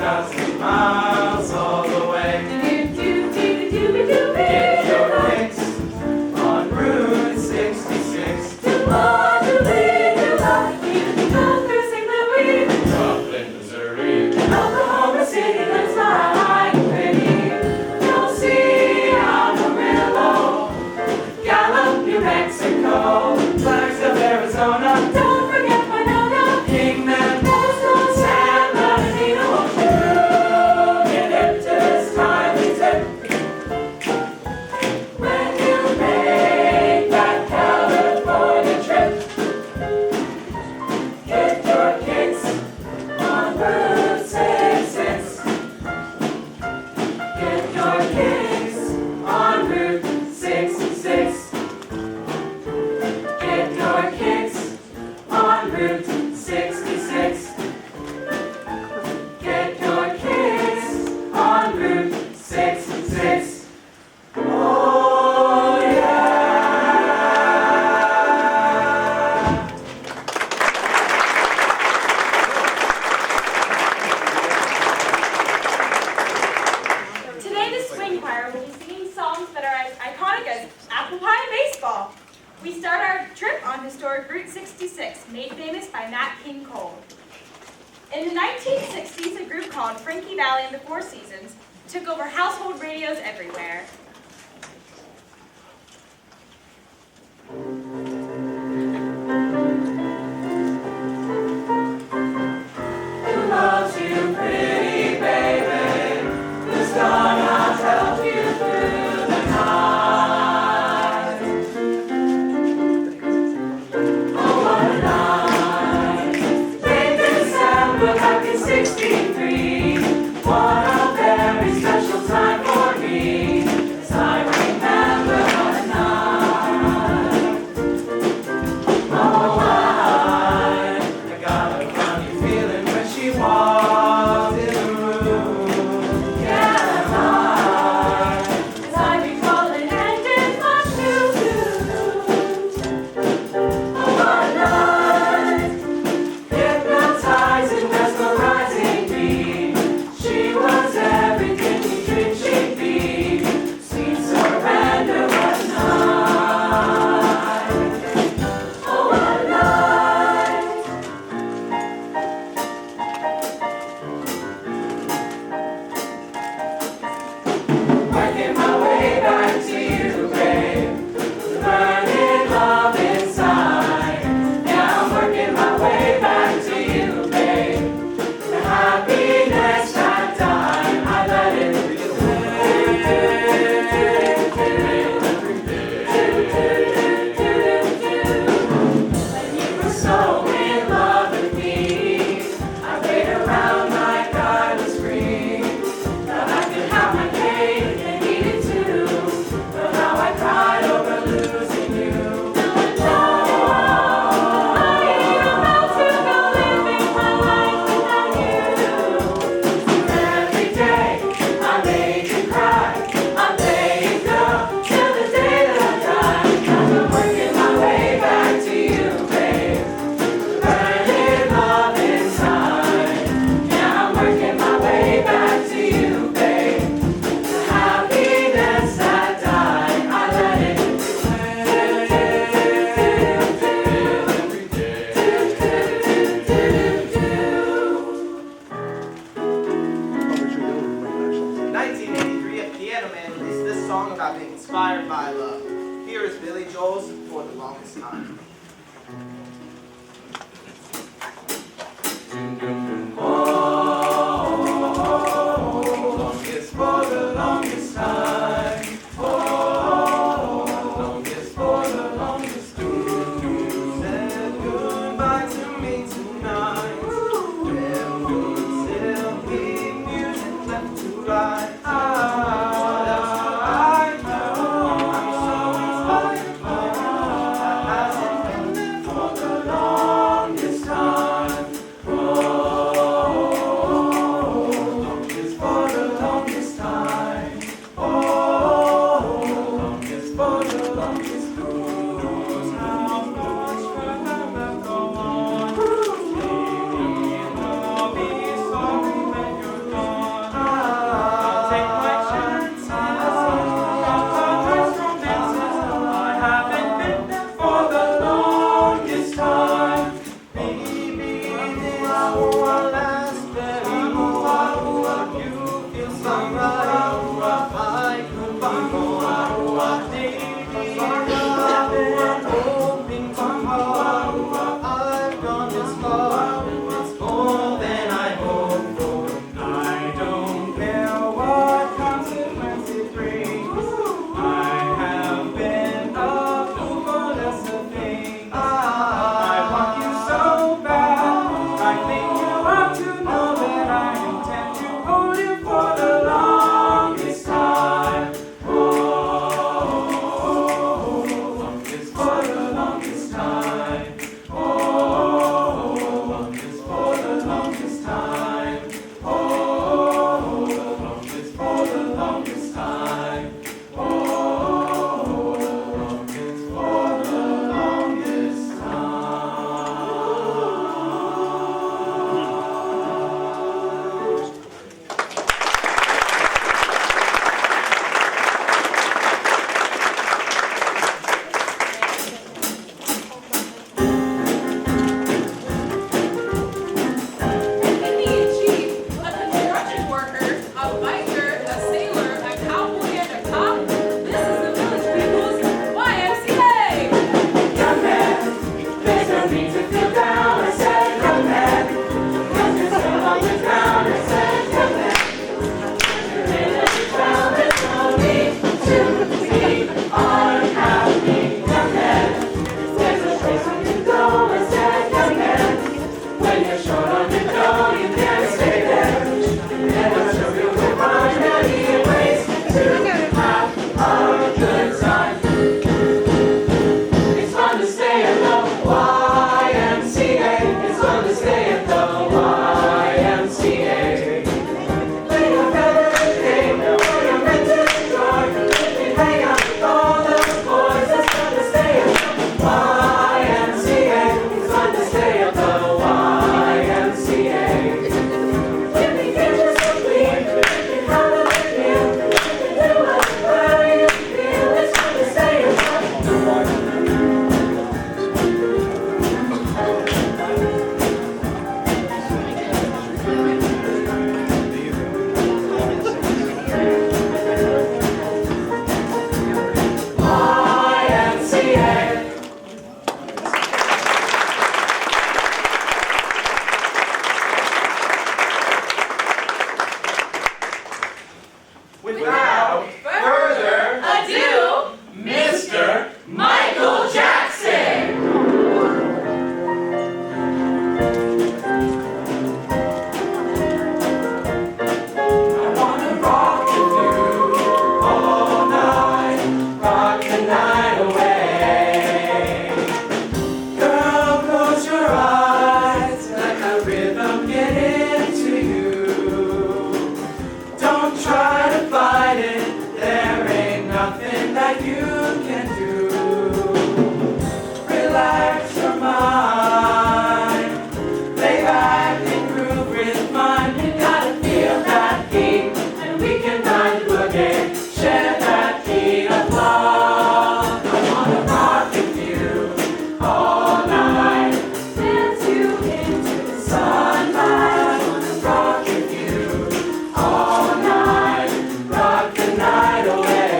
2,000 miles all the way. Get your kicks on Route 66. Joplin, Missouri. Oklahoma City looks like pretty. You'll see Amarillo, Gallup, New Mexico, Flags of Arizona. don't forget Winona, Kingman. San Bernardino. Won't you get hip to this timely tip? When you make that California trip, get your kicks on Route 66. Get your kicks on Route 66. Get your kicks on Route 66. Get your kicks on Route 66. Oh yeah! Today, the swing choir will be singing songs that are as iconic as apple pie and baseball. We start our trip on historic Route 66, made famous by Nat King Cole. In the 1960s, a group called Frankie Valli and the Four Seasons took over household radios everywhere. Who loves you, pretty baby? Who's gonna help you through the night? Oh, what a night! Late December back in '63. What a very special time for me, as I remember what a night. Oh, I got a funny feeling when she walked in the room. yeah, as I recall it ended much too soon. Oh, what a night! Hypnotizing, mesmerizing me. She was everything we dreamed she'd be. Sweet surrender, what a night! Oh, what a night! Working my way back to you, babe. Burning love inside. Yeah, I'm working my way back to you, babe. The happiness that time I let it when you were so in love with me, I played around like I was free. Thought I could have my cake and eat it too, but now I cried over losing you. Now I know I ain't about to go living my life without you. Every day I made you cry, I play it girl till the day that I die. I've been working my way back to you, babe. Burning love inside. Yeah, I'm working my way back to you, babe. The happiness that died, I let it In 1983, a piano man released this song about being inspired by love. Here is Billy Joel's For the Longest Time. Longest for the longest time. Longest for the longest time. Said goodbye to me tonight. There will still be music left to write. I know I'm so inspired by Without further ado, Mr. Michael Jackson. I wanna rock with you all night, rock the night away. Girl, close your eyes, let the rhythm get into you. Don't try to fight it, there ain't nothing that you can do. Relax your mind, lay back and groove with mine. You gotta feel that heat, and we can ride the boogie, share that beat of love. I wanna rock with you all night, dance you into the sunlight. I wanna rock with you all night, rock the night away.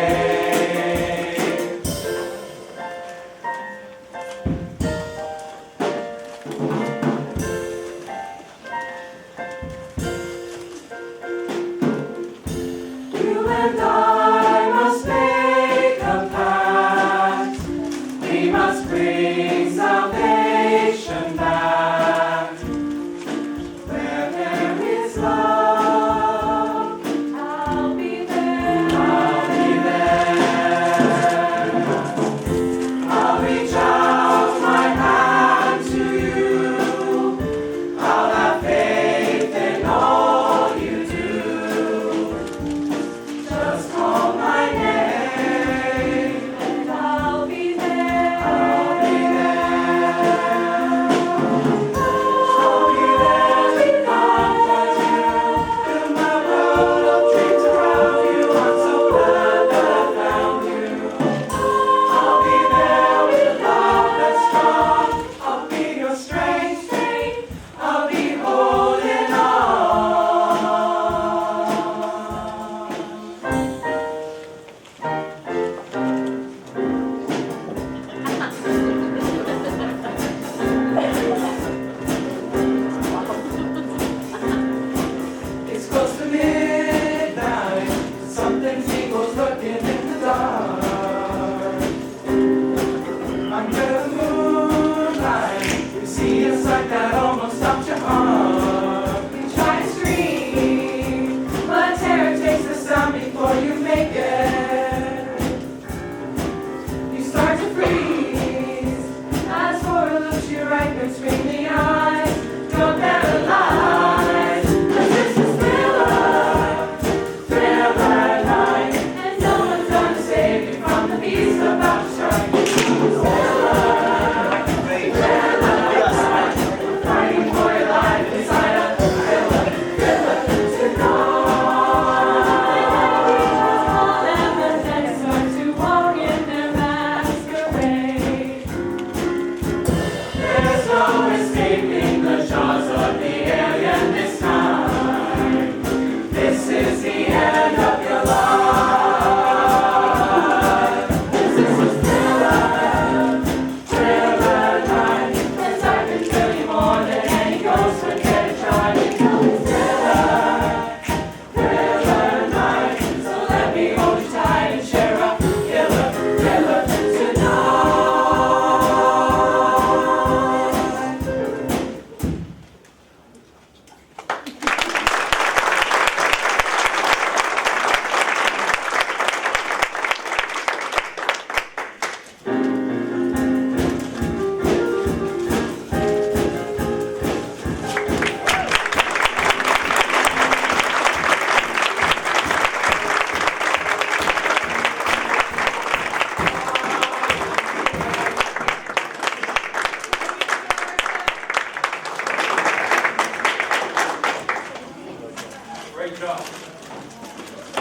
You and I must make a pact. We must bring salvation back. Where there is love, I'll be there. I'll be there. I'll reach out my hand to you. I'll have faith in all you do. Just call my name, And I'll be there. I'll be there. I'll be there to comfort you. Build my world of dreams around you. I'm so glad that I found you. I'll be there with love that's strong. I'll be your strength. I'll be holding on. It's close to midnight. Something eagles lurking in the dark. Under the moonlight, you see a sight that almost stops your heart. You try to scream, but terror takes the sound before you make it. You start to freeze as horror looks you right between the eyes. You're paralyzed. 'Cause this is thriller night, and no one's gonna save you from the beast about to strike. Fighting for your life inside a thriller tonight. And the dead start to walk in their masquerade. There's no escaping the jaws of the alien this time. This is the end of your life. This is a thriller night. And I can Kill you more than any ghost would dare to try. You know it's thriller night. So let me hold you tight and share a thriller tonight. Great job.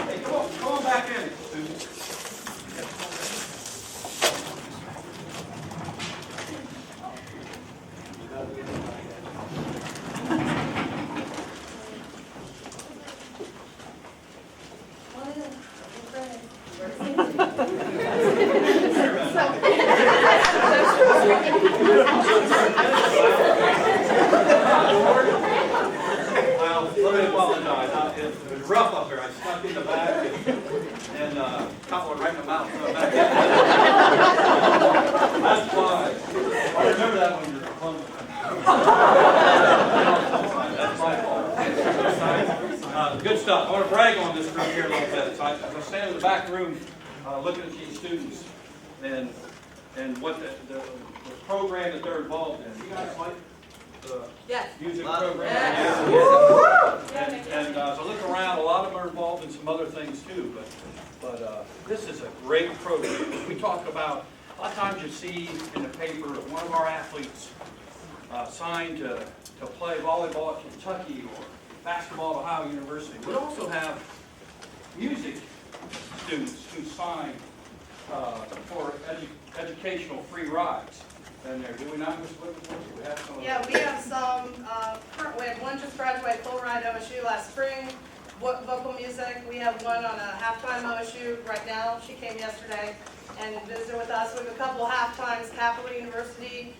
Hey, come on back in, Susan. Well, let me apologize. It was rough up there. I stuck in the back and caught one right in the mouth. That's why. I remember that when you were plumbing. That's my fault. Good stuff. I want to brag on this group here a little bit. So I stand in the back room looking at these students and what the program that they're involved in. You guys like the music program? Yes. And so look around, a lot of them are involved in some other things too, but this is a great program. We talk about, a lot of times you see in the paper one of our athletes signed to play volleyball at Kentucky or basketball at Ohio University. We also have music students who sign for educational free rides. And there, do we not, Ms. Whitmore? We have some. Yeah, we have some, we had one just graduated full ride OSU last spring, vocal music. We have one on a halftime OSU right now. She came yesterday and visited with us. We have a couple halftimes, Capital University,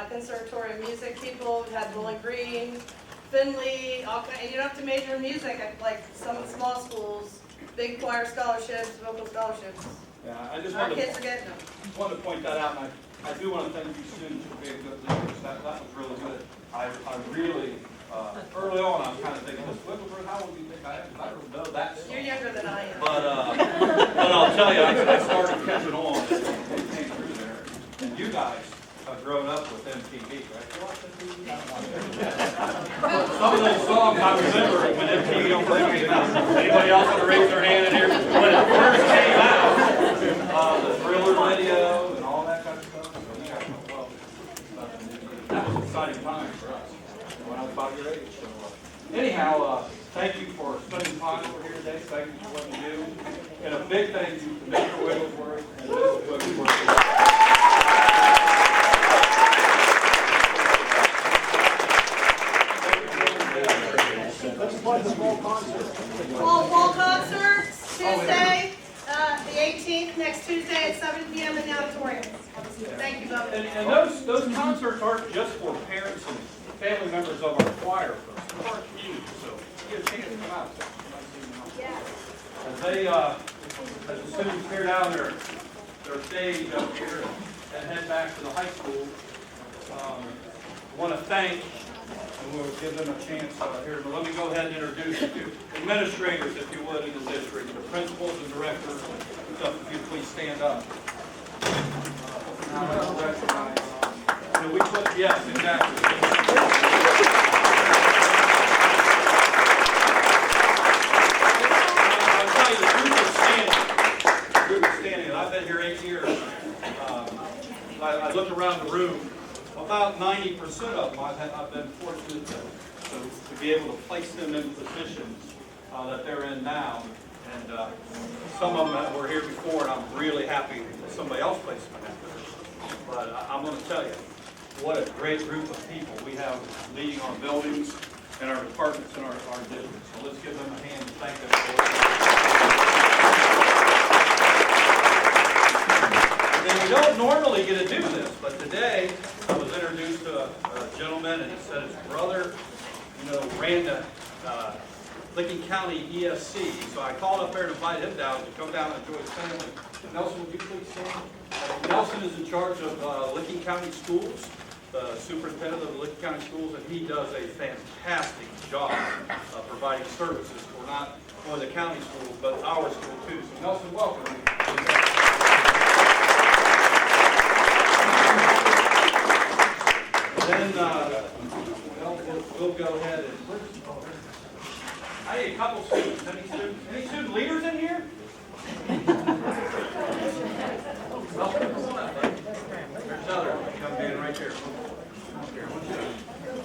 Conservatory of Music people. We've had Bowling Green, Finley, all kind, and you don't have to major in music at like some small schools, big choir scholarships, vocal scholarships. Yeah, I just Our wanted kids are getting them. to point that out, and I do want to thank you students for being good leaders. That was really good. I really, early on, I was kind of thinking, Ms. Whitmore, how old do you think I am? I don't know that. You're younger than I am. But I'll tell you, I started catching on and came through there. And you guys have grown up with MTV, right? You watch MTV? Some of those songs I remember when MTV don't came out. Anybody else want to raise their hand in here? When it first came out, the Thriller video and all that kind of stuff. So you guys know well. That was an exciting time for us when I was about your age. So anyhow, thank you for spending time over here today. Thank you for what you do. And a big thank you to Mr. Wigglesworth and Mrs. Wigglesworth. Let's play the fall concert. Fall concert, Tuesday, the 18th, next Tuesday at 7 p.m. in the auditorium. Thank you, Bob. And those concerts aren't just for parents and family members of our choir folks. They're our community, so you get a chance to come out. As they, as the students tear down their stage up here and head back to the high school, I want to thank, and we'll give them a chance here, but let me go ahead and introduce you to administrators, if you would, in the district, the principals and directors. If you please stand up. Now let's recognize. Can we put, yes, exactly. I'll tell you, the group is standing. I've been here 8 years. I look around the room. About 90% of them I've been fortunate to be able to place them in positions that they're in now. And some of them that were here before, and I'm really happy that somebody else placed them in that position. But I'm going to tell you, what a great group of people we have leading our buildings and our departments in our district. So let's give them a hand and thank them for it. And we don't normally get to do this, but today I was introduced to a gentleman, and he said his brother, ran the Licking County ESC. So I called up there and invited him down to come down and enjoy his family. Nelson, would you please stand? Nelson is in charge of Licking County Schools, the superintendent of the Licking County Schools, and he does a fantastic job of providing services for not only the county schools, but our school too. So Nelson, welcome. Then we'll go ahead and I need a couple students. Any student leaders in here? Well, come on up, buddy. There's another young man right there. Here,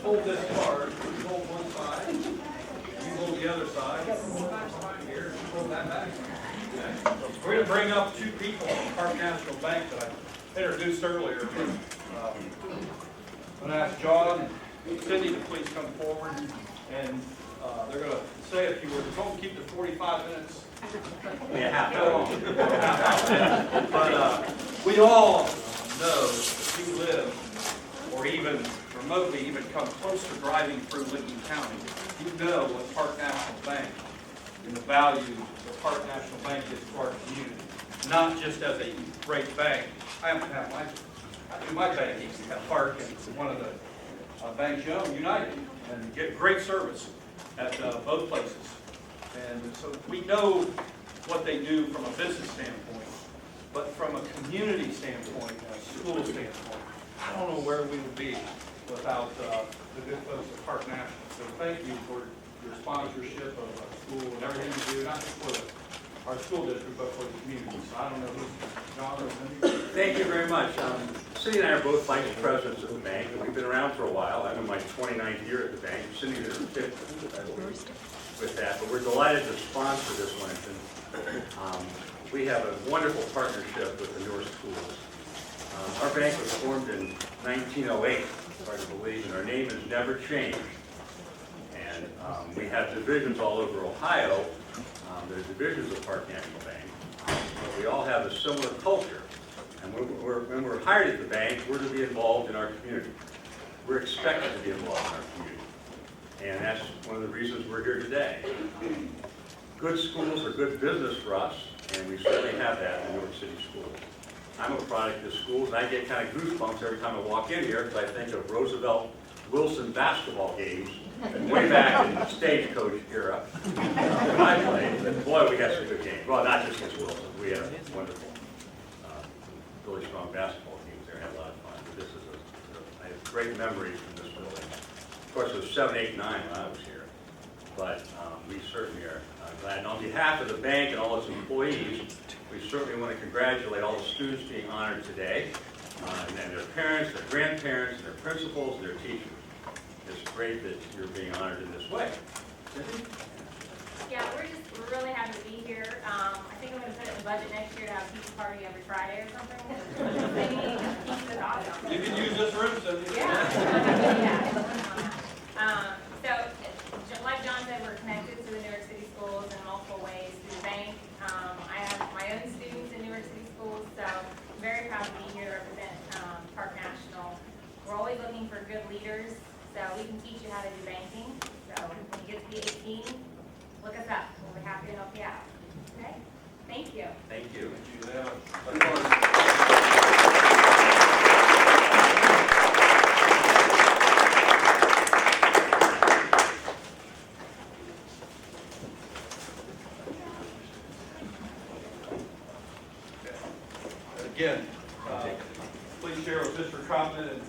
hold this card. You hold one side. You hold the other side. Here, hold that back. Okay. We're going to bring up two people from Park National Bank that I introduced earlier. I'm going to ask John and Cindy to please come forward, and they're going to say a few words. We're going to keep the 45 minutes. Yeah. But we all know if you live or even remotely even come close to driving through Licking County, you know what Park National Bank and the value that Park National Bank gives to our community. Not just as a great bank. I happen to have I do my banking at Park and one of the banks you own, United, and get great service at both places. And so we know what they do from a business standpoint, but from a community standpoint, a school standpoint, I don't know where we would be without the good folks at Park National. So thank you for your sponsorship of our school and everything you do, not just for our school district, but for the community. So I don't know who's John or Cindy. Thank you very much. Cindy and I are both vice presidents of the bank, and we've been around for a while. I'm in my 29th year at the bank. Cindy's in her 5th, I believe, with that. But we're delighted to sponsor this luncheon. We have a wonderful partnership with the Newark schools. Our bank was formed in 1908, hard to believe, and our name has never changed. And we have divisions all over Ohio. There are divisions of Park National Bank. But we all have a similar culture. And when we're hired at the bank, we're to be involved in our community. We're expected to be involved in our community. And that's one of the reasons we're here today. Good schools are good business for us, and we certainly have that in New York City schools. I'm a product of schools, and I get kind of goosebumps every time I walk in here because I think of Roosevelt Wilson basketball games way back in the Stagecoach era when I played. But boy, we had some good games. Well, not just against Wilson. We had a wonderful, really strong basketball teams there. Had a lot of fun. But this is I have great memories from this building. Of course, it was 7, 8, 9 when I was here. But we certainly are glad. And on behalf of the bank and all its employees, we certainly want to congratulate all the students being honored today, and then their parents, their grandparents, and their principals, and their teachers. It's great that you're being honored in this way. Cindy? Yeah, we're really happy to be here. I think I'm going to put it in the budget next year to have a pizza party every Friday or something. Pizza is awesome. You can use this room, Cindy. Yeah. So, like John said, we're connected to the New York City schools in multiple ways through the bank. I have my own students in New York City schools, so I'm very proud to be here to represent Park National. We're always looking for good leaders, so we can teach you how to do banking. So when you get to be 18, look us up. We'll be happy to help you out. Okay? Thank you. Thank you. They have a Again, please share with Mr. Trotman and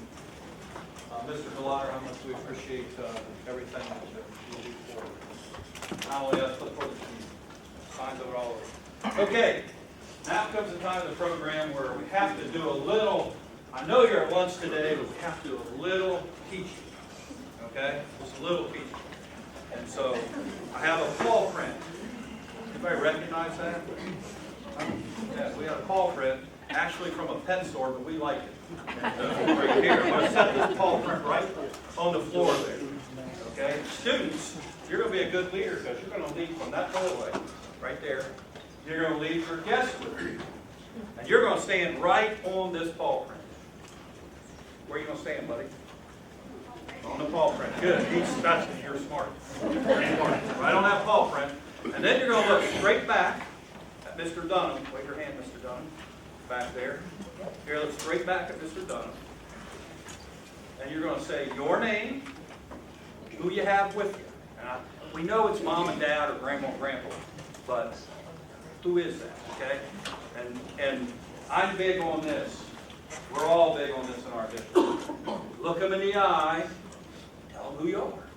Mr. Delauder how much we appreciate everything that you do for us. Not only us, but for the community. Signs of it all over. Okay, now comes the time of the program where we have to do a little, I know you're at lunch today, but we have to do a little teaching. Okay? Just a little teaching. And so I have a paw print. Anybody recognize that? Yes, we have a paw print. Actually from a pet store, but we like it. And, right here, I'm going to set this paw print right on the floor there. Okay? Students, you're going to be a good leader because you're going to lead from that doorway, right there. You're going to lead your guests with you. And you're going to stand right on this paw print. Where are you going to stand, buddy? On the paw print. Good. That's because you're smart. Right on that paw print. And then you're going to look straight back at Mr. Dunham. Wave your hand, Mr. Dunham. Back there. Here, look straight back at Mr. Dunham. And you're going to say your name, who you have with you. And we know it's mom and dad or grandma and grandpa, but who is that, okay? And I'm big on this. We're all big on this in our district. Look them in the eye, tell them who you are.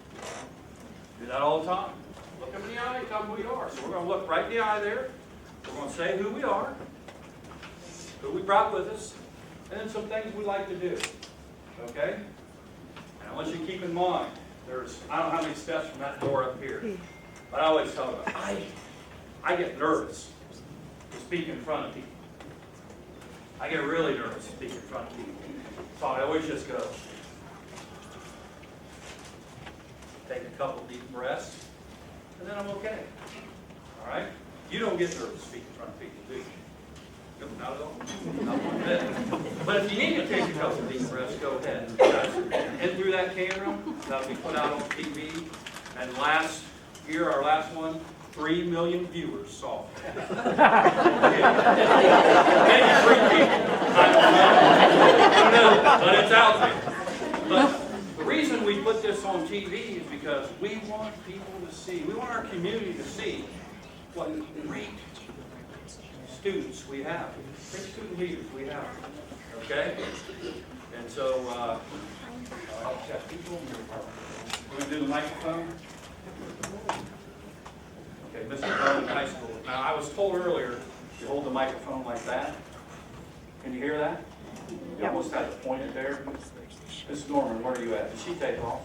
Do that all the time. Look them in the eye, tell them who you are. So we're going to look right in the eye there. We're going to say who we are, who we brought with us, and then some things we like to do. Okay? And I want you to keep in mind, I don't know how many steps from that door up here, but I always tell them, I get nervous to speak in front of people. I get really nervous to speak in front of people. So I always just go, take a couple deep breaths, and then I'm okay. All right? You don't get nervous to speak in front of people, do you? Nope, not at all. Not one bit. But if you need to take a couple of deep breaths, go ahead. In through that camera, that'll be put out on TV. And last year, our last one, 3 million viewers saw it. Maybe 3 people. I don't know, but it's out there. But the reason we put this on TV is because we want people to see, we want our community to see what great students we have, great student leaders we have, okay? And so, I've got people, we're going to do the microphone. Okay, Mr. Bowman, high school. Now, I was told earlier, you hold the microphone like that. Can you hear that? You almost had to point it there. Miss Norman, where are you at? Did she take off?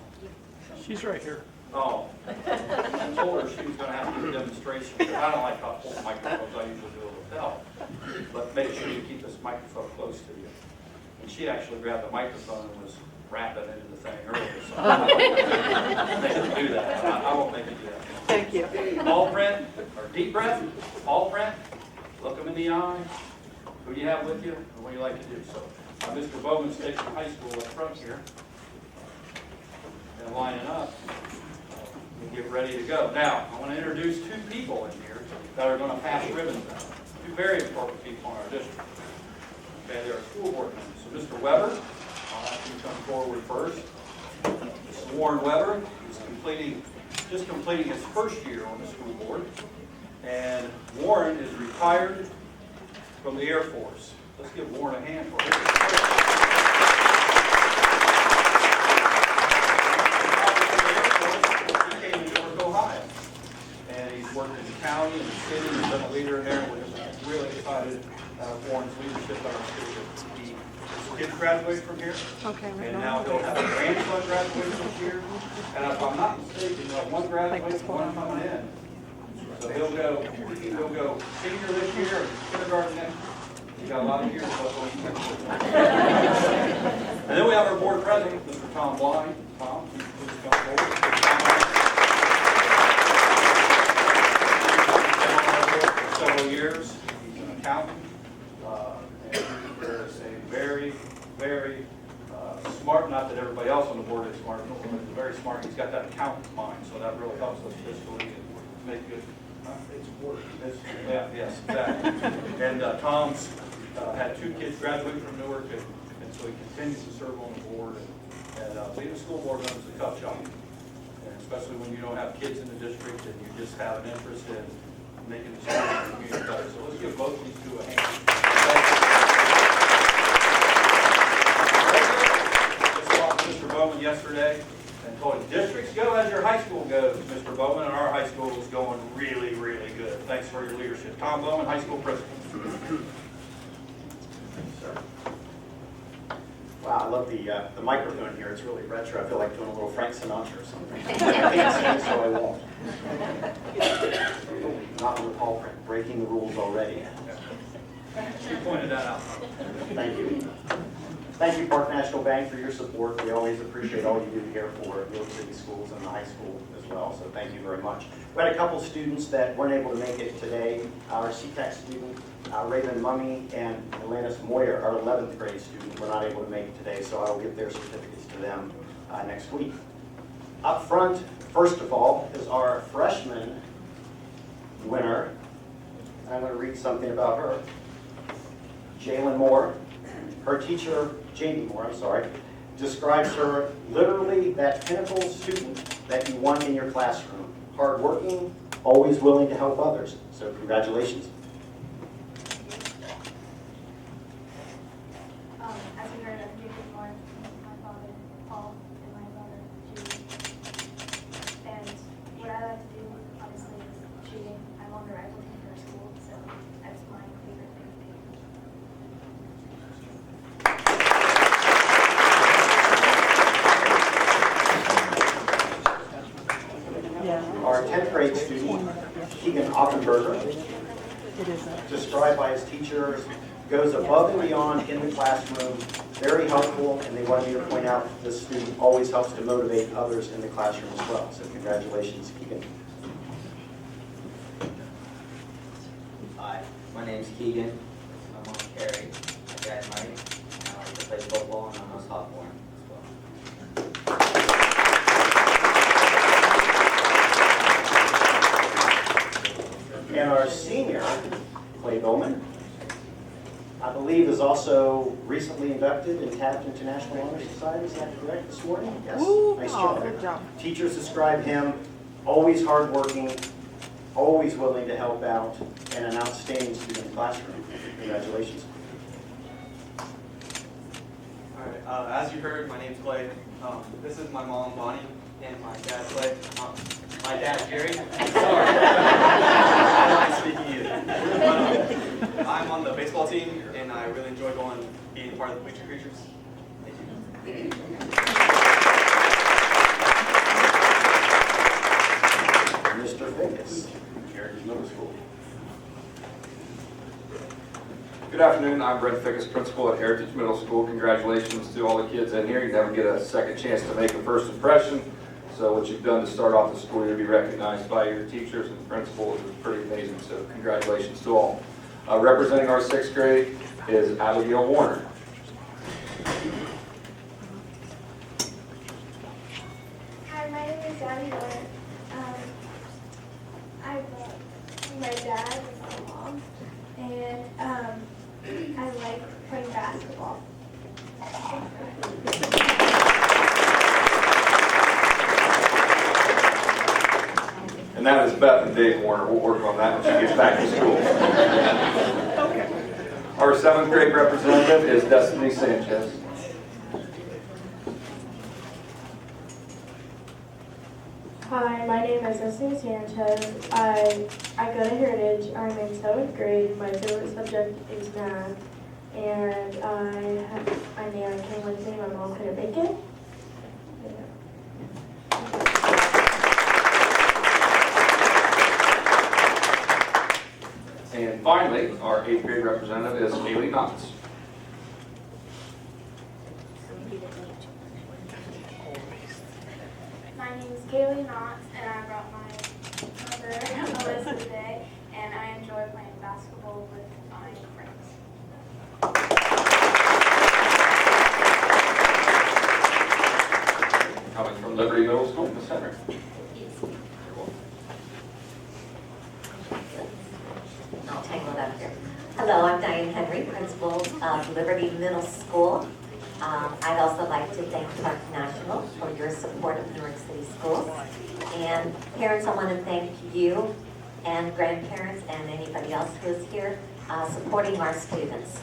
She's right here. Oh. I told her she was going to have to do a demonstration, because I don't like how to hold microphones. I usually do it without. But make sure you keep this microphone close to you. And she actually grabbed the microphone and was rapping into the thing earlier, so I won't make it do that. I won't make it do that. Thank you. All print, or deep breath, all print, look them in the eye. Who do you have with you, and what do you like to do? So, Mr. Bowman Station High School up front here. And lining up. And get ready to go. Now, I want to introduce 2 people in here that are going to pass ribbons out. 2 very important people in our district. Okay, they're school board members. So, Mr. Weber, I'll ask you to come forward first. Mr. Warren Weber, he's just completing his first year on the school board. And Warren is retired from the Air Force. Let's give Warren a hand for it. He came to York, Ohio. And he's worked in the county and the city and been a leader in there. We're just really excited Warren's leadership at our school. His kids graduated from here. Okay, And now he'll have a grandson graduate this year. And if I'm not mistaken, one graduate, one coming in. So he'll go senior this year, and kindergarten next year. He's got a lot of years left on his next year. And then we have our board president, Mr. Tom Blind. Tom, please come forward. He's been on our board for several years. He's an accountant. And he is a very, very smart, not that everybody else on the board is smart, but he's very smart. He's got that accountant mind, so that really helps us fiscally and make good. It's work. Yeah, yes, exactly. And Tom's had 2 kids graduate from Newark, and so he continues to serve on the board. And being a school board member is a tough job, and especially when you don't have kids in the district and you just have an interest in making the school and the community better. So let's give both of these 2 a hand. Mr. Bowman yesterday and told him, districts go as your high school goes, Mr. Bowman, and our high school is going really, really good. Thanks for your leadership. Tom Bowman, high school principal. Wow, I love the microphone here. It's really retro. I feel like doing a little Frank Sinatra or something. I can't sing, so I won't. Not with Paul breaking the rules already. You pointed that out. Thank you. Thank you, Park National Bank, for your support. We always appreciate all you do here for York City Schools and the high school as well, so thank you very much. We had a couple students that weren't able to make it today. Our CTEC student, Raven Mummy, and Atlantis Moyer, our 11th grade student, were not able to make it today, so I will give their certificates to them next week. Up front, first of all, is our freshman winner. I'm going to read something about her. Jalen Moore. Her teacher, Jamie Moore, describes her literally that pinnacle student that you want in your classroom. Hardworking, always willing to help others. So congratulations. As we heard, I'm Jamie Moore, my father, Paul, and my brother, Julie. And what I like to do, obviously, is shooting. I'm on the rifle team for school, so that's my favorite thing to do. Our 10th grade student, Keegan Offenberger, described by his teachers, goes above and beyond in the classroom, very helpful, and they wanted me to point out that this student always helps to motivate others in the classroom as well. So congratulations, Keegan. Hi, my name's Keegan. I'm Carey. My dad's Mike. And I like to play football, and I'm a sophomore as well. And our senior, Clay Bowman, I believe is also recently inducted in Taft International Honor Society. Is that correct this morning? Yes. Nice job. Good job. Teachers describe him always hardworking, always willing to help out, and an outstanding student in the classroom. Congratulations. All right, as you heard, my name's Clay. This is my mom, Bonnie, and my dad, Clay. My dad, Gary. Sorry. I'm not speaking either. But, I'm on the baseball team, and I really enjoy being part of the Bleacher Creatures. Thank you. Mr. Figgis, Heritage Middle School. Good afternoon, I'm Brent Figgis, principal at Heritage Middle School. Congratulations to all the kids in here. You never get a second chance to make a first impression. So what you've done to start off the school year to be recognized by your teachers and principals is pretty amazing. So congratulations to all. Representing our 6th grade is Abigail Warner. Hi, my name is Abby Warner. I'm my dad and my mom, and I like playing basketball. And that is Beth and Dave Warner. We'll work on that when she gets back to school. Our 7th grade representative is Destiny Sanchez. Hi, my name is Destiny Sanchez. I go to Heritage. I'm in 7th grade. My favorite subject is math. And my Nana came with me. My mom couldn't make it. And finally, our 8th grade representative is Haley Knotts. My name is Kaylee Knotts, and I brought my mother Alyssa today, and I enjoy playing basketball with my friends. Coming from Liberty Middle School, Ms. Henry. I'll tangle it up here. Hello, I'm Diane Henry, principal of Liberty Middle School. I'd also like to thank Park National for your support of Newark City Schools. And parents, I want to thank you and grandparents and anybody else who is here supporting our students.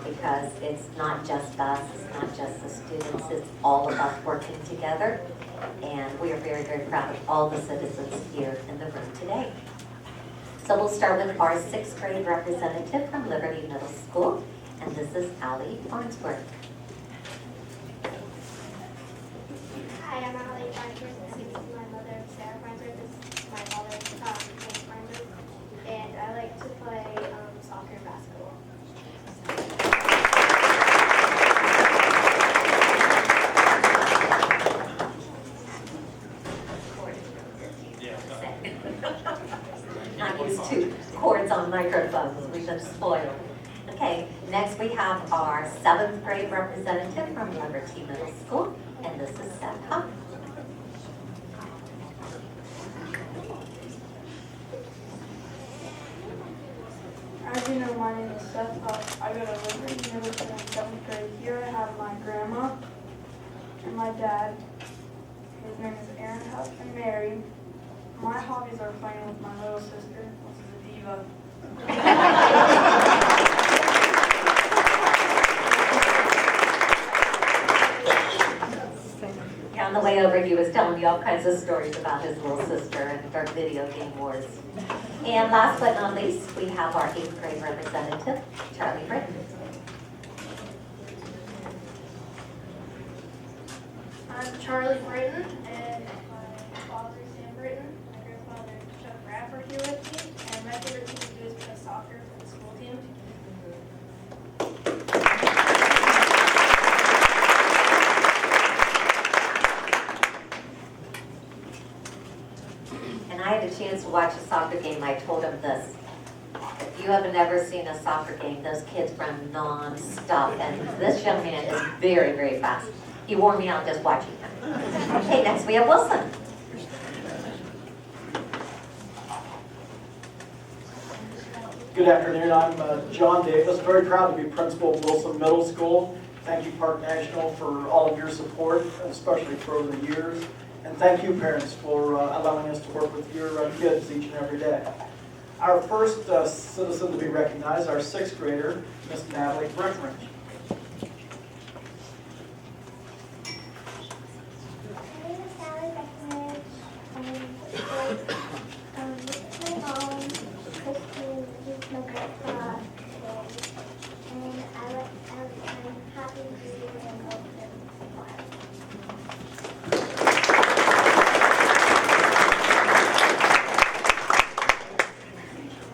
Because it's not just us, it's not just the students, it's all of us working together. And we are very, very proud of all the citizens here in the room today. So we'll start with our 6th grade representative from Liberty Middle School, and this is Allie Farnsworth. Hi, I'm Allie Farnsworth. This is my mother, Sarah Farnsworth. This is my father, James Farnsworth. And I like to play soccer and basketball. Not used to cords on microphones, we've been spoiled. Okay, next we have our 7th grade representative from Liberty Middle School, and this is Seth Huff. As you know, my name is Seth Huff. I go to Liberty Middle School in 7th grade. Here I have my grandma and my dad. His name is Aaron Huff and Mary. My hobbies are playing with my little sister, which is a diva. On the way over, he was telling me all kinds of stories about his little sister and their video game wars. And last but not least, we have our 8th grade representative, Charlie Britton. I'm Charlie Britton, and my father is Sam Britton. My grandfather Chuck Rapp are here with me, and my favorite thing to do is play soccer for the school team. And I had a chance to watch a soccer game. I told him this. You have never seen a soccer game. Those kids run non-stop, and this young man is very, very fast. He wore me out just watching him. Okay, next we have Wilson. Good afternoon, I'm John Davis, very proud to be principal of Wilson Middle School. Thank you, Park National, for all of your support, especially for over the years. And thank you, parents, for allowing us to work with your kids each and every day. Our first citizen to be recognized, our sixth grader, Miss Natalie Breckenridge. My name is Natalie Breckenridge. This is my mom, Christine. This is my grandpa, and I'm happy to be here and go to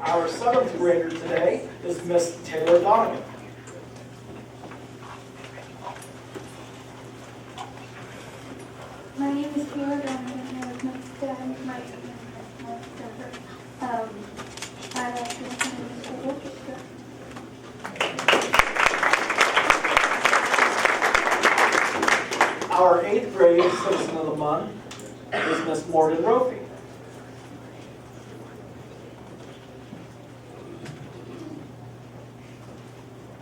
Our seventh grader today is Miss Taylor Donovan. My name is Taylor Donovan, and I was my dad and my brother. I like to listen to the orchestra. Our eighth grade citizen of the month is Miss Morgan Rofi.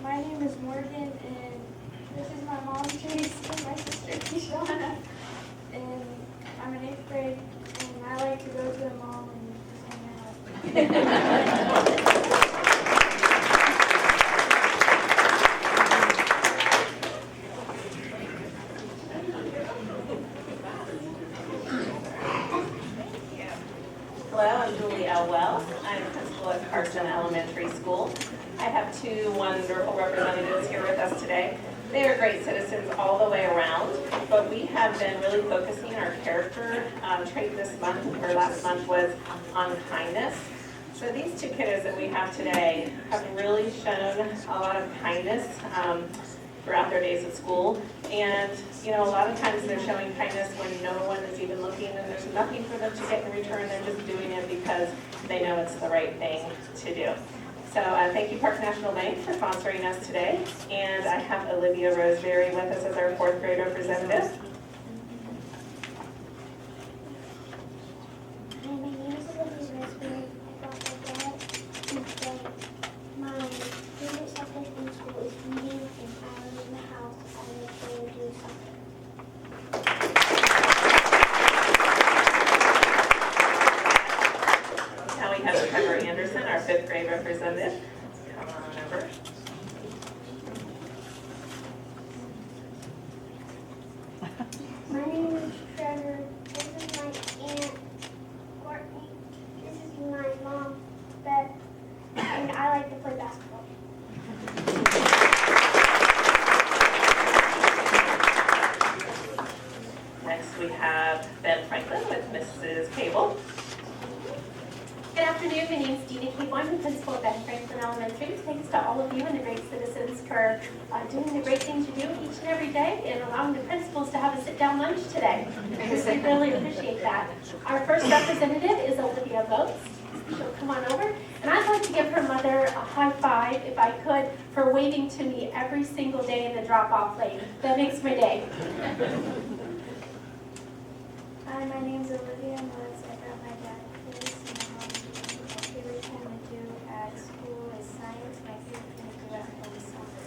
My name is Morgan, and this is my mom, Tracy, and my sister, Kishana. And I'm in 8th grade, and I like to go to the mall and just hang out. Hello, I'm Julie L. Wells. I'm principal at Carson Elementary School. I have two wonderful representatives here with us today. They are great citizens all the way around, but we have been really focusing our character trait this month, or last month, was on kindness. So these two kiddos that we have today have really shown a lot of kindness throughout their days at school. And, you know, a lot of times they're showing kindness when no one is even looking and there's nothing for them to get in return. They're just doing it because they know it's the right thing to do. So thank you, Park National Bank, for sponsoring us today. And I have Olivia Roseberry with us as our fourth grade representative. Hi, my name is Olivia Roseberry. I got my dad to say my favorite subject in school is reading, and I live in the house. I like to do something. Now we have Trevor Anderson, our fifth grade representative. Come on over. My name is Trevor. This is my aunt, Courtney. This is my mom, Beth. And I like to play basketball. Next we have Ben Franklin with Mrs. Cable. Good afternoon, my name is Dina Cable. I'm the principal of Ben Franklin Elementary. Thanks to all of you and the great citizens for doing the great things you do each and every day and allowing the principals to have a sit-down lunch today. We really appreciate that. Our first representative is Olivia Boats. She'll come on over. And I'd like to give her mother a high five, if I could, for waving to me every single day in the drop-off lane. That makes my day. Hi, my name is Olivia Morris. I got my dad this. My favorite thing to do at school is science. My favorite thing to do at home is soccer.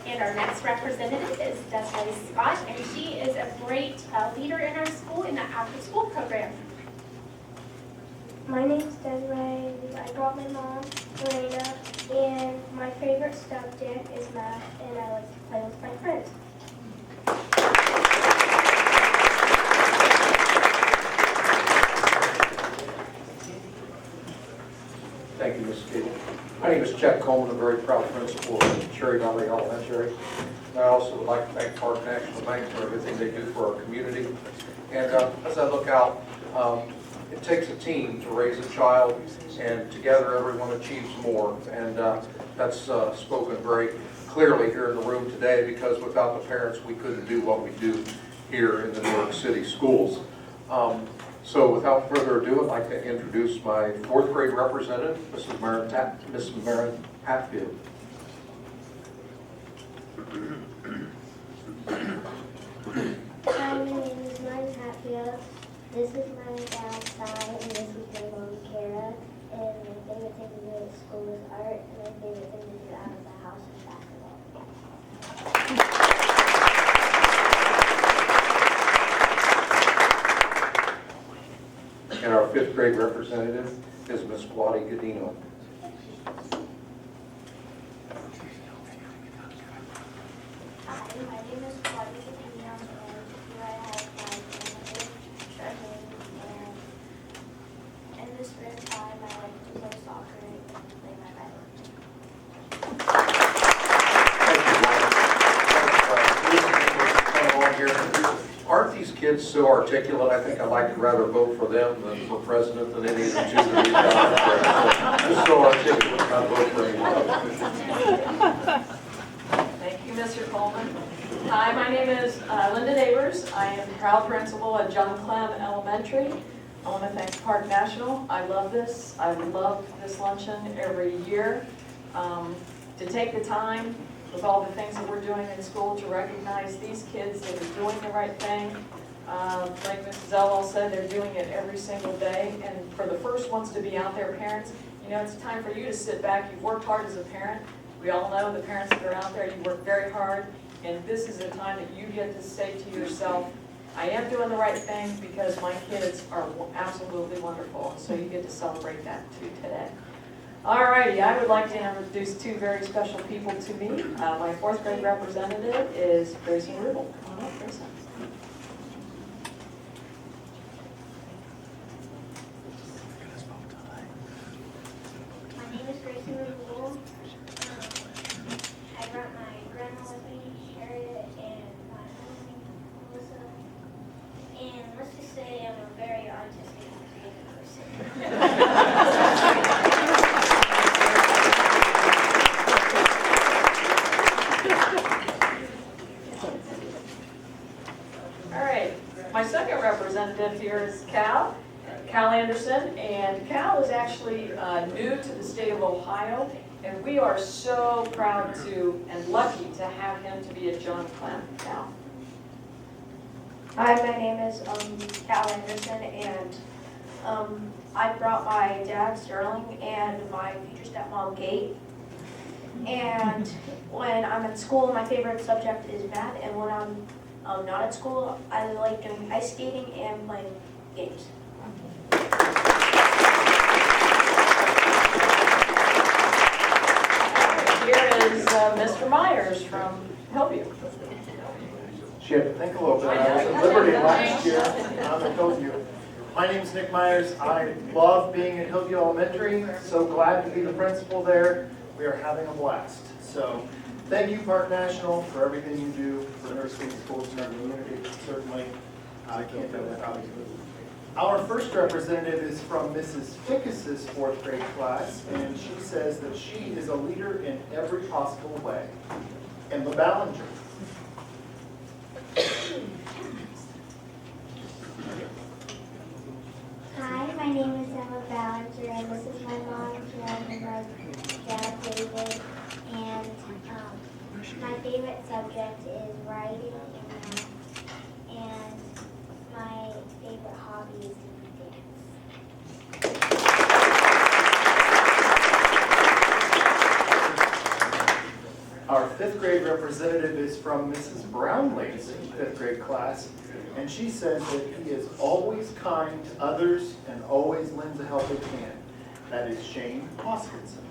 And our next representative is Desiree Scott, and she is a great leader in our school in the after-school program. My name's Desiree. I brought my mom, Elena, and my favorite subject is math, and I like to play with my friends. Thank you, Mrs. Cable. My name is Chuck Coleman, a very proud principal of Cherry Valley Elementary. And I also would like to thank Park National Bank for everything they do for our community. And as I look out, it takes a team to raise a child, and together everyone achieves more. And that's spoken very clearly here in the room today, because without the parents we couldn't do what we do. here in the New York City schools. So without further ado, I'd like to introduce my fourth grade representative, Mrs. Maren Hatfield. Hi, my name is Maren Hatfield. This is my dad's side, and this is my mom, Kara. And my favorite thing to do at school is art, and my favorite thing to do out of the house is basketball. And our fifth grade representative is Miss Guadi Godino. Hi, my name is Claudia Cadino, and here I have my grandmother, Charmaine, and in this spare time I like to play soccer and play my violin. Aren't these kids so articulate? I think I'd like to rather vote for them than for president than any of the two that we've got out there. Just so articulate, I'd vote for anyone. Thank you, Mr. Coleman. Hi, my name is Linda Neighbors. I am proud principal at John Clem Elementary. I want to thank Park National. I love this. I love this luncheon every year. To take the time with all the things that we're doing in school to recognize these kids that are doing the right thing. Like Mrs. Elwell said, they're doing it every single day. And for the first ones to be out there, parents, you know, it's time for you to sit back. You've worked hard as a parent. We all know the parents that are out there, you work very hard. And this is a time that you get to say to yourself, I am doing the right thing because my kids are absolutely wonderful. And so you get to celebrate that too today. Alrighty, I would like to introduce two very special people to me. My fourth grade representative is Grayson Rubel. Come on up, Grayson. My name is Grayson Rubel. I brought my grandma with me, Harriet, and my auntie, Melissa. And let's just say I'm a very artistic and creative person. All right, my second representative here is Cal Anderson, and Cal is actually new to the state of Ohio, and we are so proud to and lucky to have him to be at John Clem. Cal. Hi, my name is Cal Anderson, and I brought my dad, Sterling, and my future stepmom, Kate. And when I'm at school, my favorite subject is math, and when I'm not at school, I like doing ice skating and playing games. Here is Mr. Myers from Hillview. She had to think a little bit. I was at Liberty last year, I told you. My name's Nick Myers. I love being at Hillview Elementary. So glad to be the principal there. We are having a blast. So thank you, Park National, for everything you do for New York City schools in our community. Certainly, I can't do it without you. Our first representative is from Mrs. Fickus's fourth grade class, and she says that she is a leader in every possible way. Emma Ballinger. Hi, my name is Emma Ballinger, and this is my mom, Jen, and my dad, David. And my favorite subject is writing and math, and my favorite hobby is dance. Our fifth grade representative is from Mrs. Brownlee's fifth grade class, and she says that he is always kind to others and always lends a helping hand. That is Shane Hoskinson.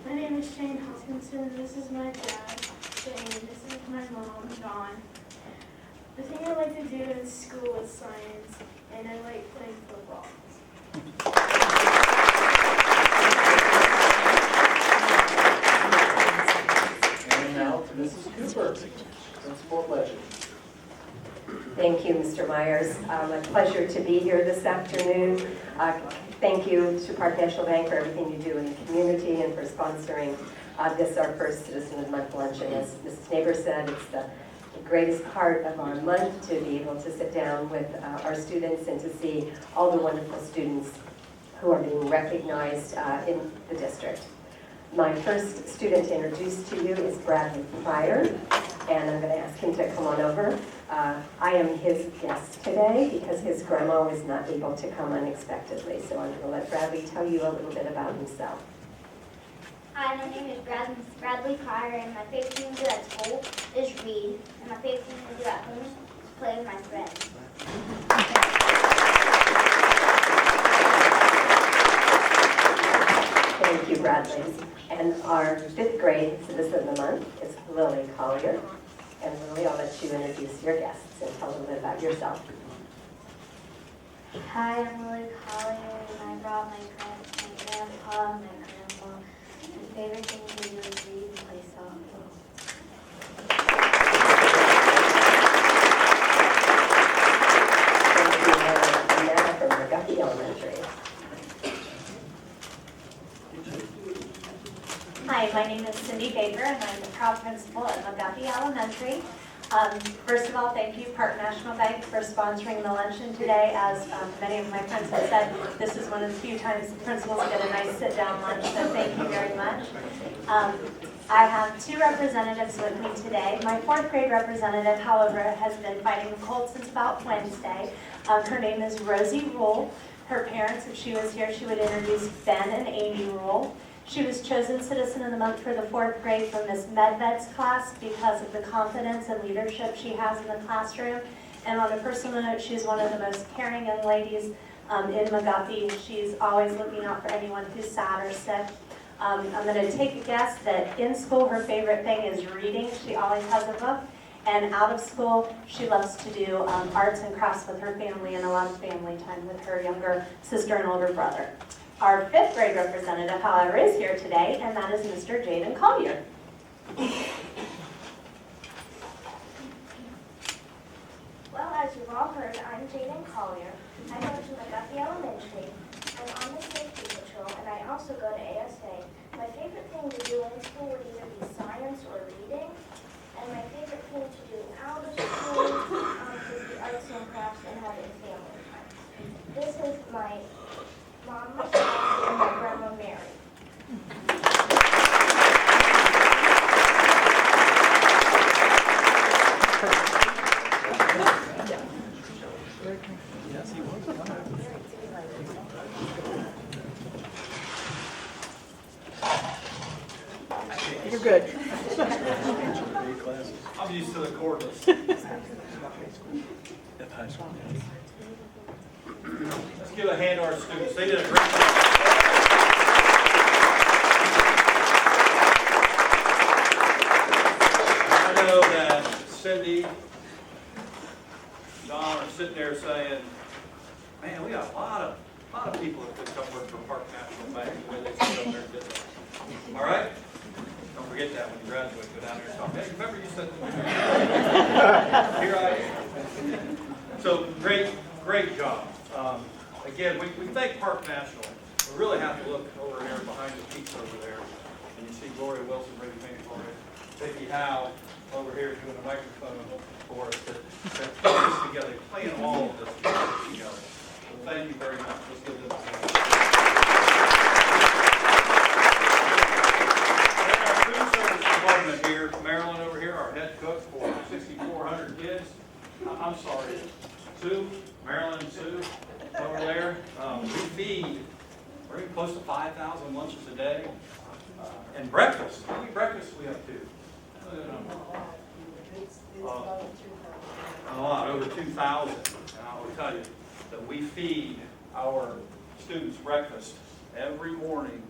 My name is Shane Hoskinson. This is my dad, Shane. This is my mom, Dawn. The thing I like to do in school is science, and I like playing football. And now to Mrs. Cooper, Principal at Legend. Thank you, Mr. Myers. A pleasure to be here this afternoon. Thank you to Park National Bank for everything you do in the community and for sponsoring this, our first Citizen of the Month luncheon. As Mrs. Neighbor said, it's the greatest part of our month to be able to sit down with our students and to see all the wonderful students who are being recognized in the district. My first student to introduce to you is Bradley Pryor, and I'm going to ask him to come on over. I am his guest today because his grandma was not able to come unexpectedly, so I'm going to let Bradley tell you a little bit about himself. Hi, my name is Bradley Pryor, and my favorite thing to do at school is read, and my favorite thing to do at home is play with my friends. Thank you, Bradley. And our 5th grade Citizen of the Month is Lily Collier. And Lily, I'll let you introduce your guests and tell a little bit about yourself. Hi, I'm Lily Collier, and I brought my grandpa and my grandma. My favorite thing to do is read and play softball. Thank you, Anna from McGuffey Elementary. Hi, my name is Cindy Baker, and I'm the proud principal at McGuffey Elementary. First of all, thank you, Park National Bank, for sponsoring the luncheon today. As many of my friends have said, this is one of the few times the principals get a nice sit-down lunch, so thank you very much. I have 2 representatives with me today. My 4th grade representative, however, has been fighting a cold since about Wednesday. Her name is Rosie Rule. Her parents, if she was here, she would introduce Ben and Amy Rule. She was chosen Citizen of the Month for the 4th grade from Miss Medved's class because of the confidence and leadership she has in the classroom. And on a personal note, she's one of the most caring young ladies in McGuffey. She's always looking out for anyone who's sad or sick. I'm going to take a guess that in school her favorite thing is reading. She always has a book. And out of school, she loves to do arts and crafts with her family and a lot of family time with her younger sister and older brother. Our 5th grade representative, however, is here today, and that is Mr. Jaden Collier. Well, as you've all heard, I'm Jaden Collier. I go to McGuffey Elementary. I'm on the safety patrol, and I also go to ASA. My favorite thing to do in school would either be science or reading, and my favorite thing to do out of school would be arts and crafts and having family time. This is my mom, my dad, and my grandma Mary. You're good. I'm used to the cordless. Let's give a hand to our students. They did a great job. I know that Cindy, Don are sitting there saying, man, we got a lot of people that could come work for Park National Bank, the way they sit up there and did that. All right? Don't forget that when you graduate, go down there and talk, hey, remember you said that? Here I am. So great job. Again, we thank Park National. We really have to look over here behind the peaks over there. And you see Gloria Wilson, Brady Payne, Gloria, Vicki Howe over here doing a microphone for us that put this together, playing all of this together. So thank you very much. Let's give them a hand. Food service department here, Marilyn over here, our head cook for 6,400 kids. I'm sorry, Sue, Marilyn and Sue over there. We feed, we're getting close to 5,000 lunches a day. And breakfast, how many breakfasts we have too? A lot, over 2,000. And I will tell you that we feed our students breakfast every morning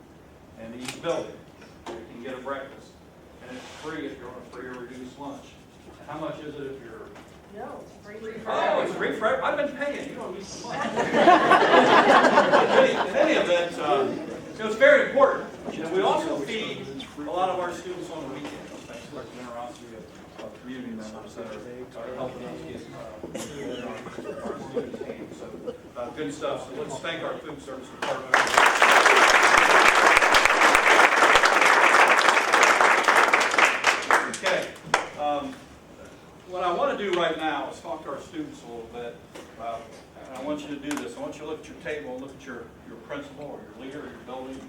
in each building. You can get a breakfast. And it's free if you're on a free or reduced lunch. And how much is it if you're... No, it's free for Oh, it's free for everybody. I've been paying. You don't need some money. In any event, it's very important. And we also feed a lot of our students on the weekends, thanks to our generosity of community members that are helping us get food in our students' hands. So good stuff. So let's thank our food service department. Okay. What I want to do right now is talk to our students a little bit about, and I want you to do this. I want you to look at your table and look at your principal or your leader or your building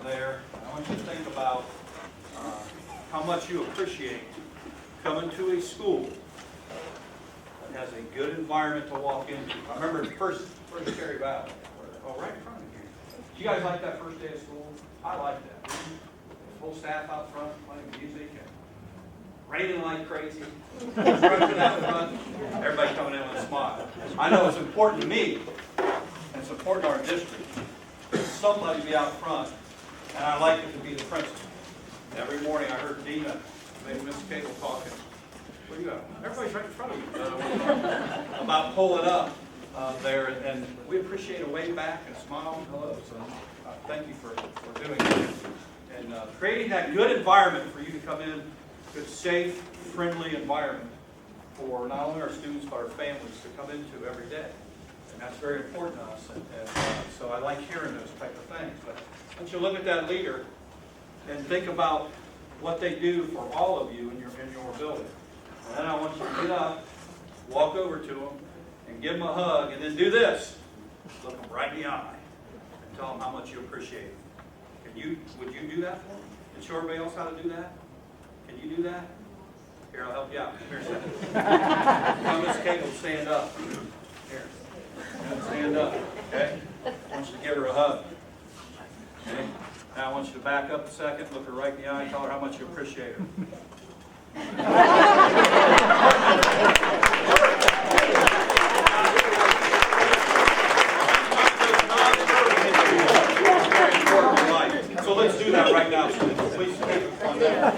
there. I want you to think about how much you appreciate coming to a school that has a good environment to walk into. I remember first Cherry Valley, right in front of you. Did you guys like that first day of school? I liked that. Full staff out front playing music and raining like crazy. Rushing out front, everybody coming in with a smile. I know it's important to me, and it's important to our district, for somebody to be out front, and I like it to be the principal. Every morning I heard Dina, maybe Mr. Cable talking. Where you at? Everybody's right in front of you. About pulling up there, and we appreciate a wave back and a smile and hello. So thank you for doing that. And creating that good environment for you to come in, good, safe, friendly environment for not only our students but our families to come into every day. And that's very important to us. And so I like hearing those type of things. But once you look at that leader and think about what they do for all of you in your building. And then I want you to get up, walk over to them, and give them a hug, and then do this. Look them right in the eye and tell them how much you appreciate it. Would you do that for them? And show everybody else how to do that? Can you do that? Here, I'll help you out. Here a second. Now, Miss Cable, stand up. Here. Stand up, okay? I want you to give her a hug. Okay? Now I want you to back up a second, look her right in the eye, and tell her how much you appreciate her. So let's do that right now. Please take on that.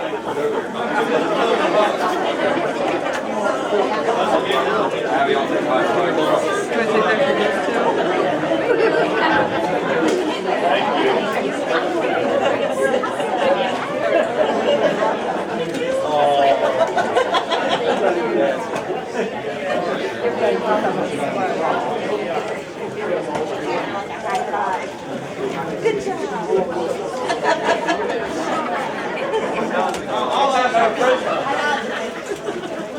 Good job. I'll ask our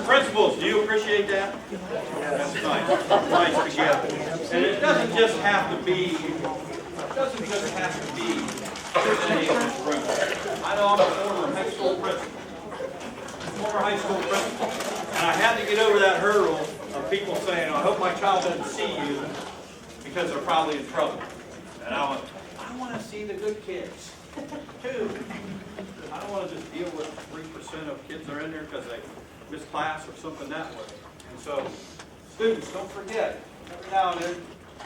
principals, do you appreciate that? That's nice. Nice together. And it doesn't just have to be any of this room. I know I'm a former high school principal. And I had to get over that hurdle of people saying, I hope my child doesn't see you because they're probably in trouble. And I want to see the good kids, too. I don't want to just deal with 3% of kids that are in there because they missed class or something that way. And so, students, don't forget, every now and then,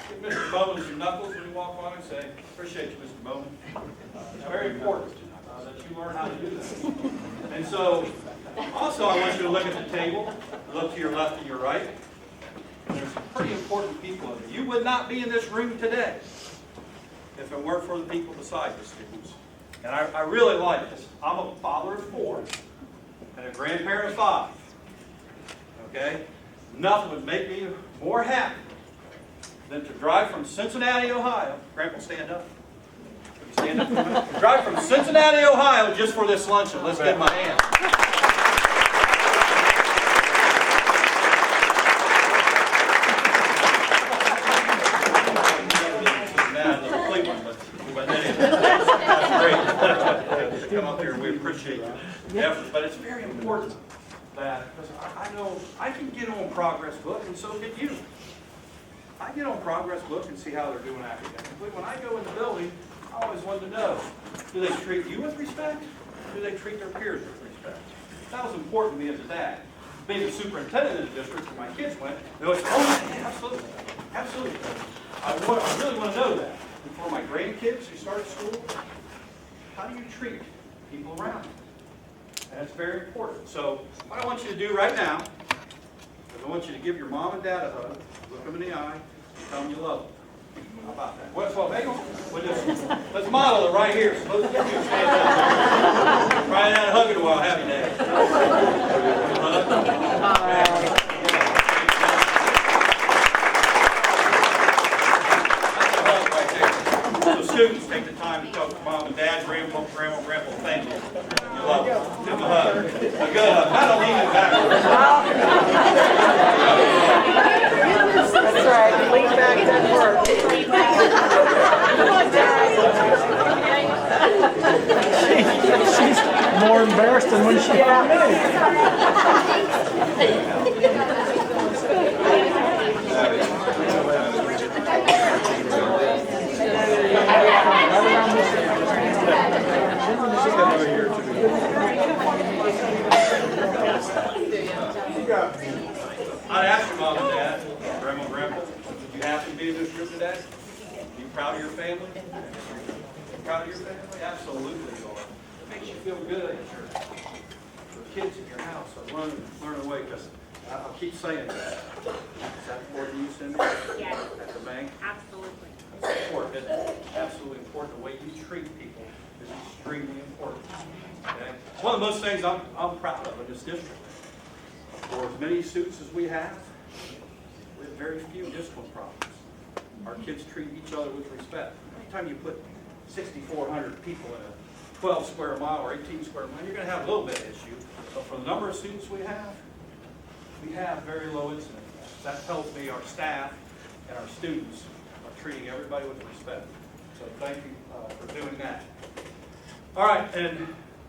give Mr. Bowman some knuckles when you walk by and say, appreciate you, Mr. Bowman. It's very important that you learn how to do that. And so, also I want you to look at the table, look to your left and your right. There's some pretty important people in there. You would not be in this room today if it weren't for the people beside the students. And I really like this. I'm a father of 4 and a grandparent of 5. Okay? Nothing would make me more happy than to drive from Cincinnati, Ohio. Grandpa, stand up. You stand up for a minute. Drive from Cincinnati, Ohio just for this luncheon. Let's give him a hand. Come up here. We appreciate the effort, but it's very important that, because I know I can get on Progress Book, and so can you. I get on Progress Book and see how they're doing academically. When I go in the building, I always want to know, do they treat you with respect? Do they treat their peers with respect? That was important to me as a dad. Being the superintendent of the district where my kids went, they always said, oh, yeah, absolutely, absolutely. I really want to know that. And for my grandkids who start school, how do you treat people around you? And that's very important. So what I want you to do right now is I want you to give your mom and dad a hug, look them in the eye, and tell them you love them. How about that? Well, hang on. Let's model it right here. So let's get you stand up. Try that hug it a while, happy day. So students, take the time to talk to mom and dad, grandma, grandpa, thank you. You love them. Give them a hug. A good hug. I don't lean it backwards. That's right, lean back, that works. She's more embarrassed than when she got I'd ask your mom and dad, grandma and grandpa, did you happen to be in this group today? Are you proud of your family? Proud of your family? Absolutely you are. It makes you feel good at your kids in your house are learning away, because I'll keep saying that. Is that important to you, Cindy? Yes. At the bank? Absolutely. It's important, isn't it? Absolutely important. The way you treat people is extremely important. Okay? One of the most things I'm proud of in this district, for as many students as we have very few discipline problems. Our kids treat each other with respect. Anytime you put 6,400 people in a 12 square mile or 18 square mile, you're going to have a little bit of issue. But for the number of students we have very low incident. That tells me our staff and our students are treating everybody with respect. So thank you for doing that. All right, and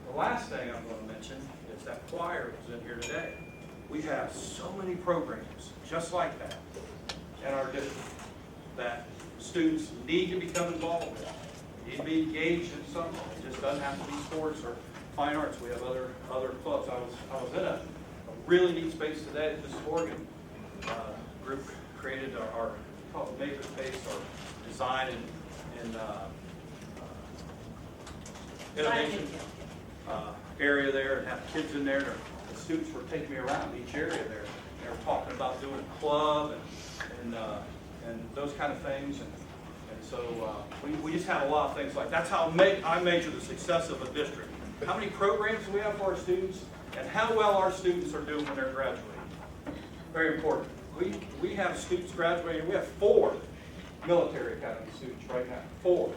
the last thing I'm going to mention is that choir is in here today. We have so many programs just like that in our district that students need to become involved with, need to be engaged in something. It just doesn't have to be sports or fine arts. We have other clubs. I was in a really neat space today that this Morgan group created our called Makerspace, our design and innovation area there, and have kids in there. The students were taking me around each area there. They were talking about doing a club and those kind of things. And so we just have a lot of things like that. That's how I measure the success of a district. How many programs do we have for our students, and how well our students are doing when they're graduating. Very important. We have students graduating. We have 4 military academy students right now. 4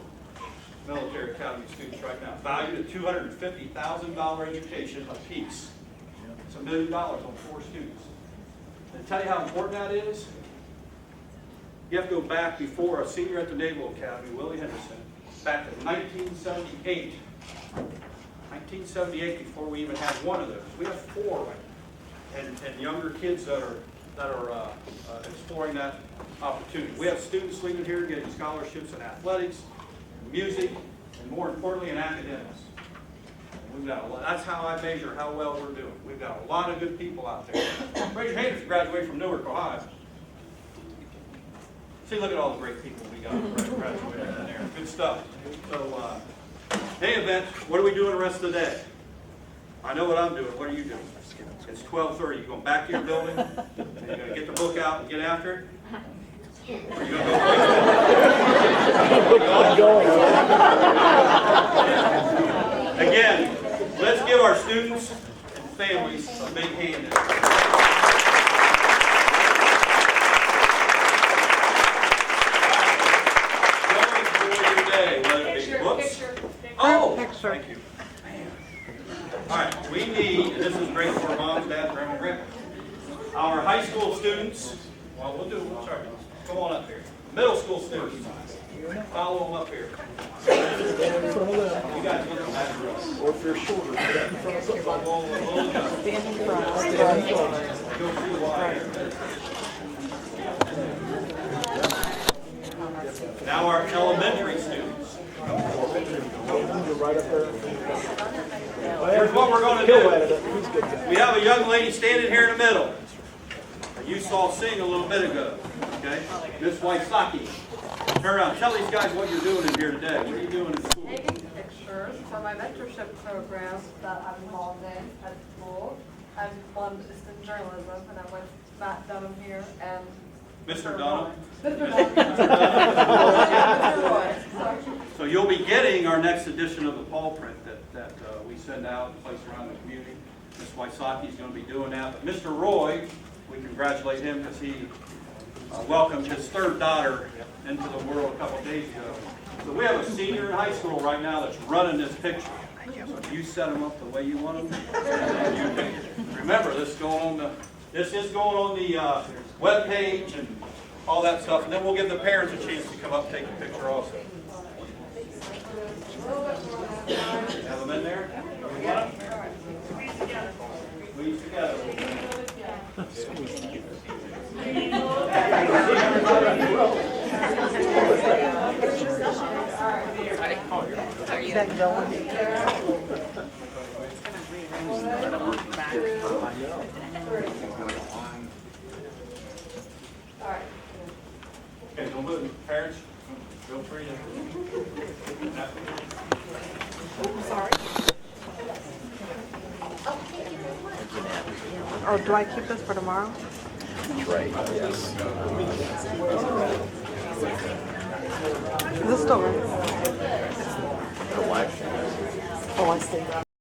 military academy students right now. Valued at $250,000 education apiece. It's $1 million on 4 students. And to tell you how important that is, you have to go back before a senior at the Naval Academy, Willie Henderson, back to 1978. 1978, before we even had one of those. We have 4 right now. And younger kids that are exploring that opportunity. We have students leaving here getting scholarships in athletics, music, and more importantly in academics. And we've got a lot. That's how I measure how well we're doing. We've got a lot of good people out there. Raise your hand if you graduate from Newark, Ohio. See, look at all the great people we got graduating in there. Good stuff. So, hey, event, what are we doing the rest of the day? I know what I'm doing. What are you doing? It's 12:30. You going back to your building? And you're going to get the book out and get after it? Or are you going to go? Again, let's give our students and families a big hand. Oh, thank you. Man. All right, we need, and this is great for moms, dads, grandma, and grandpa. Our high school students, well, we'll start. Come on up here. Middle school students, follow them up here. You guys look at that. Or if they're shorter, stand in front. Go through the wire. Now our elementary students. Here's what we're going to do. We have a young lady standing here in the middle. You saw sing a little bit ago. Okay? Miss Waisaki. Turn around. Tell these guys what you're doing in here today. What are you doing in school? Taking pictures for my mentorship programs that I'm involved in at school. I'm one assistant journalism, and I'm with Matt Dunham here and Mr. Dunham. So you'll be getting our next edition of the Paw Print that we send out and place around the community. Ms. Wysocki's going to be doing that. But Mr. Roy, we congratulate him because he welcomed his third daughter into the world a couple days ago. So we have a senior in high school right now that's running this picture. So if you set them up the way you want them, remember this is going on the web page and all that stuff, and then we'll give the parents a chance to come up and take a picture also. Have them in there? You want them? Squeeze together. Okay, don't move. Parents, feel free to. Sorry. Oh, do I keep this for tomorrow? Right, yes. Is this still right? The wife. Oh, I see.